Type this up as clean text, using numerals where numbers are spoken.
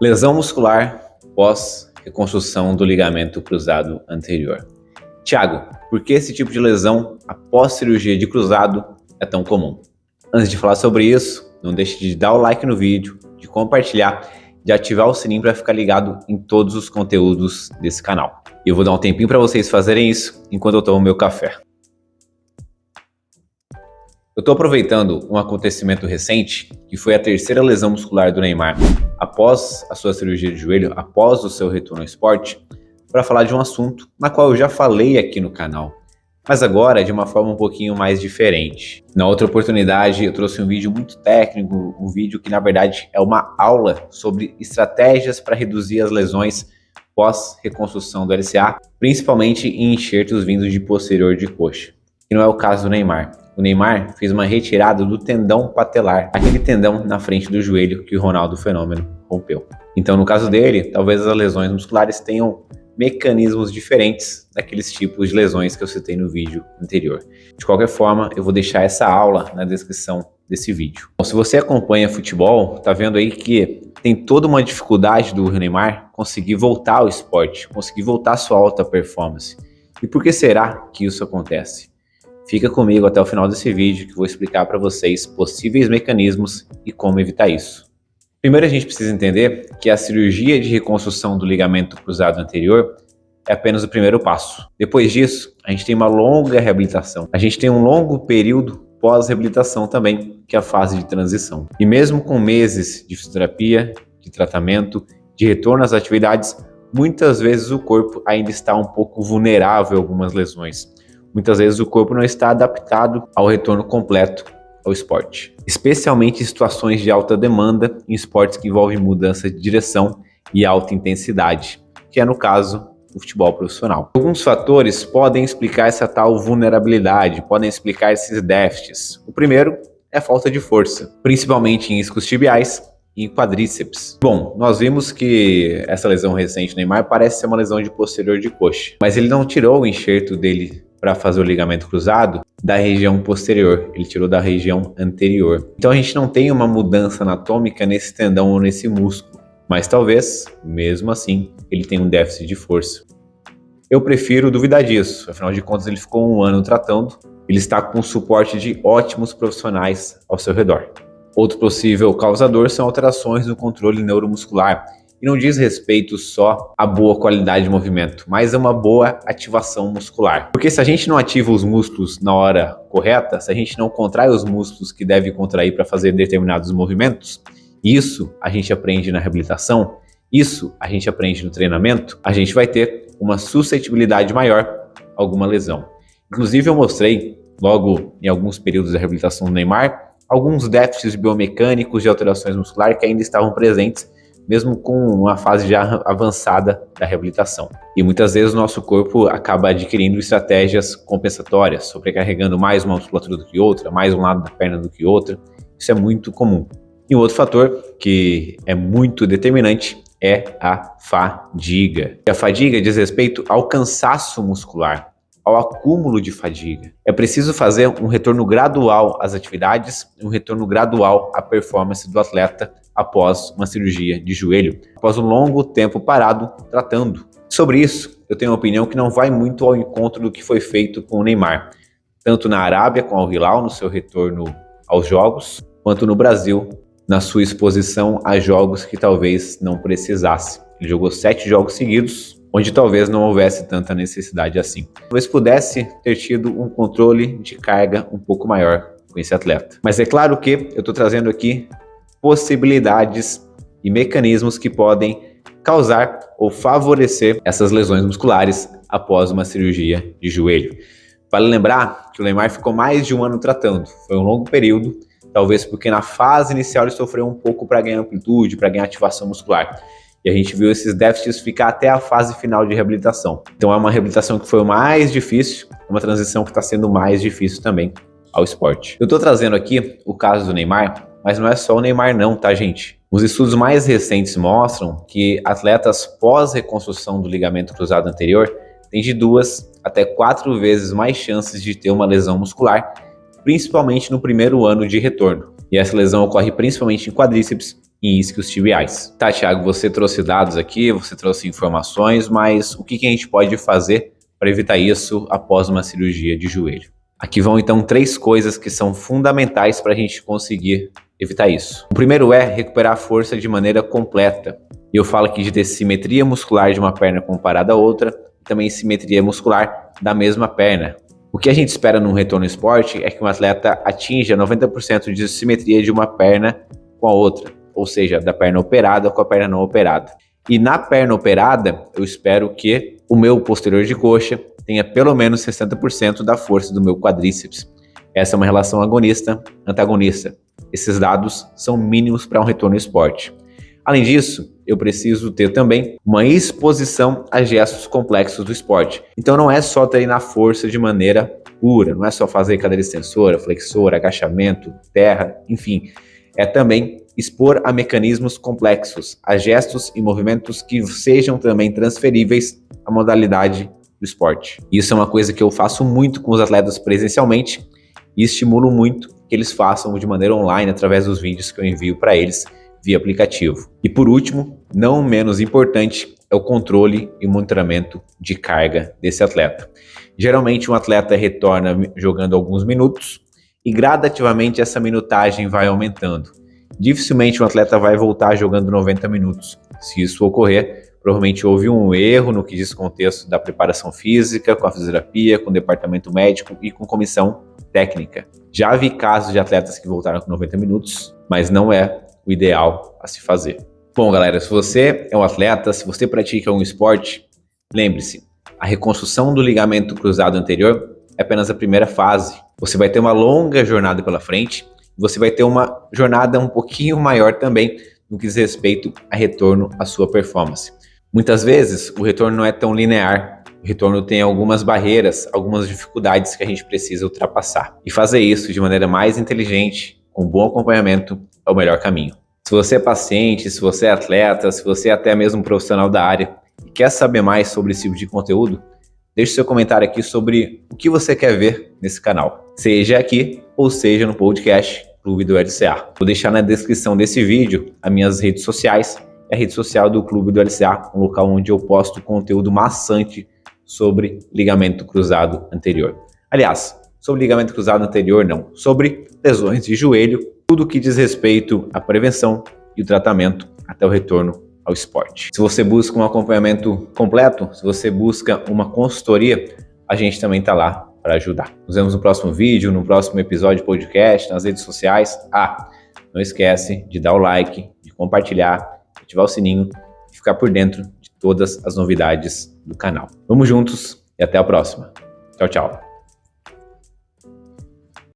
Lesão muscular pós reconstrução do ligamento cruzado anterior. Thiago, por que esse tipo de lesão após cirurgia de cruzado é tão comum? Antes de falar sobre isso, não deixe de dar o like no vídeo, de compartilhar, de ativar o sininho para ficar ligado em todos os conteúdos desse canal. E eu vou dar um tempinho para vocês fazerem isso enquanto eu tomo meu café. Eu estou aproveitando um acontecimento recente, que foi a terceira lesão muscular do Neymar após a sua cirurgia de joelho, após o seu retorno ao esporte, para falar de um assunto na qual eu já falei aqui no canal, mas agora de uma forma um pouquinho mais diferente. Na outra oportunidade eu trouxe um vídeo muito técnico, um vídeo que na verdade é uma aula sobre estratégias para reduzir as lesões pós reconstrução do LCA, principalmente em enxertos vindos de posterior de coxa, que não é o caso do Neymar. O Neymar fez uma retirada do tendão patelar, aquele tendão na frente do joelho que o Ronaldo Fenômeno rompeu. Então, no caso dele, talvez as lesões musculares tenham mecanismos diferentes daqueles tipos de lesões que eu citei no vídeo anterior. De qualquer forma, eu vou deixar essa aula na descrição desse vídeo. Bom, se você acompanha futebol, tá vendo aí que tem toda uma dificuldade do Neymar conseguir voltar ao esporte, conseguir voltar à sua alta performance. E por que será que isso acontece? Fica comigo até o final desse vídeo que eu vou explicar para vocês possíveis mecanismos e como evitar isso. Primeiro a gente precisa entender que a cirurgia de reconstrução do ligamento cruzado anterior é apenas o primeiro passo. Depois disso, a gente tem uma longa reabilitação. A gente tem um longo período pós-reabilitação também, que é a fase de transição. E mesmo com meses de fisioterapia, de tratamento, de retorno às atividades, muitas vezes o corpo ainda está um pouco vulnerável a algumas lesões. Muitas vezes o corpo não está adaptado ao retorno completo ao esporte, especialmente em situações de alta demanda, em esportes que envolvem mudança de direção e alta intensidade, que é no caso o futebol profissional. Alguns fatores podem explicar essa tal vulnerabilidade, podem explicar esses déficits. O primeiro é a falta de força, principalmente em isquiotibiais e em quadríceps. Bom, nós vimos que essa lesão recente do Neymar parece ser uma lesão de posterior de coxa, mas ele não tirou o enxerto dele para fazer o ligamento cruzado da região posterior, ele tirou da região anterior. Então a gente não tem uma mudança anatômica nesse tendão ou nesse músculo, mas talvez, mesmo assim, ele tenha um déficit de força. Eu prefiro duvidar disso, afinal de contas ele ficou um ano tratando, ele está com o suporte de ótimos profissionais ao seu redor. Outro possível causador são alterações no controle neuromuscular, e não diz respeito só à boa qualidade de movimento, mas a uma boa ativação muscular. Porque se a gente não ativa os músculos na hora correta, se a gente não contrai os músculos que deve contrair para fazer determinados movimentos, isso a gente aprende na reabilitação, isso a gente aprende no treinamento, a gente vai ter uma suscetibilidade maior a alguma lesão. Inclusive eu mostrei, logo em alguns períodos da reabilitação do Neymar, alguns déficits biomecânicos de alterações musculares que ainda estavam presentes, mesmo com uma fase já avançada da reabilitação. E muitas vezes o nosso corpo acaba adquirindo estratégias compensatórias, sobrecarregando mais uma musculatura do que outra, mais um lado da perna do que outra. Isso é muito comum. E um outro fator que é muito determinante é a fadiga. E a fadiga diz respeito ao cansaço muscular, ao acúmulo de fadiga. É preciso fazer um retorno gradual às atividades, um retorno gradual à performance do atleta após uma cirurgia de joelho, após um longo tempo parado tratando. Sobre isso, eu tenho uma opinião que não vai muito ao encontro do que foi feito com o Neymar, tanto na Arábia com o Al Hilal no seu retorno aos jogos, quanto no Brasil na sua exposição a jogos que talvez não precisasse. Ele jogou 7 jogos seguidos, onde talvez não houvesse tanta necessidade assim. Talvez pudesse ter tido um controle de carga um pouco maior com esse atleta. Mas é claro que eu estou trazendo aqui possibilidades e mecanismos que podem causar ou favorecer essas lesões musculares após uma cirurgia de joelho. Vale lembrar que o Neymar ficou mais de um ano tratando, foi um longo período, talvez porque na fase inicial ele sofreu um pouco para ganhar amplitude, para ganhar ativação muscular. E a gente viu esses déficits ficar até a fase final de reabilitação. Então é uma reabilitação que foi mais difícil, uma transição que está sendo mais difícil também ao esporte. Eu estou trazendo aqui o caso do Neymar, mas não é só o Neymar não, tá, gente? Os estudos mais recentes mostram que atletas pós-reconstrução do ligamento cruzado anterior têm de 2 até 4 vezes mais chances de ter uma lesão muscular, principalmente no primeiro ano de retorno. E essa lesão ocorre principalmente em quadríceps, em isquios tibiais. Tá, Thiago, você trouxe dados aqui, você trouxe informações, mas o que a gente pode fazer para evitar isso após uma cirurgia de joelho? Aqui vão então 3 coisas que são fundamentais para a gente conseguir evitar isso. O primeiro é recuperar a força de maneira completa. E eu falo aqui de ter simetria muscular de uma perna comparada à outra, e também simetria muscular da mesma perna. O que a gente espera num retorno ao esporte é que um atleta atinja 90% de simetria de uma perna com a outra, ou seja, da perna operada com a perna não operada. E na perna operada, eu espero que o meu posterior de coxa tenha pelo menos 60% da força do meu quadríceps. Essa é uma relação agonista-antagonista. Esses dados são mínimos para um retorno ao esporte. Além disso, eu preciso ter também uma exposição a gestos complexos do esporte. Então não é só treinar força de maneira pura, não é só fazer cadeira extensora, flexora, agachamento, terra, enfim. É também expor a mecanismos complexos, a gestos e movimentos que sejam também transferíveis à modalidade do esporte. Isso é uma coisa que eu faço muito com os atletas presencialmente e estimulo muito que eles façam de maneira online através dos vídeos que eu envio para eles via aplicativo. E por último, não menos importante, é o controle e monitoramento de carga desse atleta. Geralmente um atleta retorna jogando alguns minutos e gradativamente essa minutagem vai aumentando. Dificilmente um atleta vai voltar jogando 90 minutos. Se isso ocorrer, provavelmente houve um erro no que diz contexto da preparação física, com a fisioterapia, com o departamento médico e com comissão técnica. Já vi casos de atletas que voltaram com 90 minutos, mas não é o ideal a se fazer. Bom, galera, se você é um atleta, se você pratica algum esporte, lembre-se, a reconstrução do ligamento cruzado anterior é apenas a primeira fase. Você vai ter uma longa jornada pela frente, você vai ter uma jornada um pouquinho maior também no que diz respeito a retorno à sua performance. Muitas vezes o retorno não é tão linear, o retorno tem algumas barreiras, algumas dificuldades que a gente precisa ultrapassar. E fazer isso de maneira mais inteligente, com bom acompanhamento, é o melhor caminho. Se você é paciente, se você é atleta, se você é até mesmo profissional da área e quer saber mais sobre esse tipo de conteúdo, deixe seu comentário aqui sobre o que você quer ver nesse canal, seja aqui ou seja no podcast Clube do LCA. Vou deixar na descrição desse vídeo as minhas redes sociais, a rede social do Clube do LCA, um local onde eu posto conteúdo maçante sobre ligamento cruzado anterior. Aliás, sobre ligamento cruzado anterior não, sobre lesões de joelho, tudo que diz respeito à prevenção e o tratamento até o retorno ao esporte. Se você busca um acompanhamento completo, se você busca uma consultoria, a gente também está lá para ajudar. Nos vemos no próximo vídeo, no próximo episódio de podcast, nas redes sociais. Não esquece de dar o like, de compartilhar, ativar o sininho e ficar por dentro de todas as novidades do canal. Vamos juntos e até a próxima. Tchau, tchau.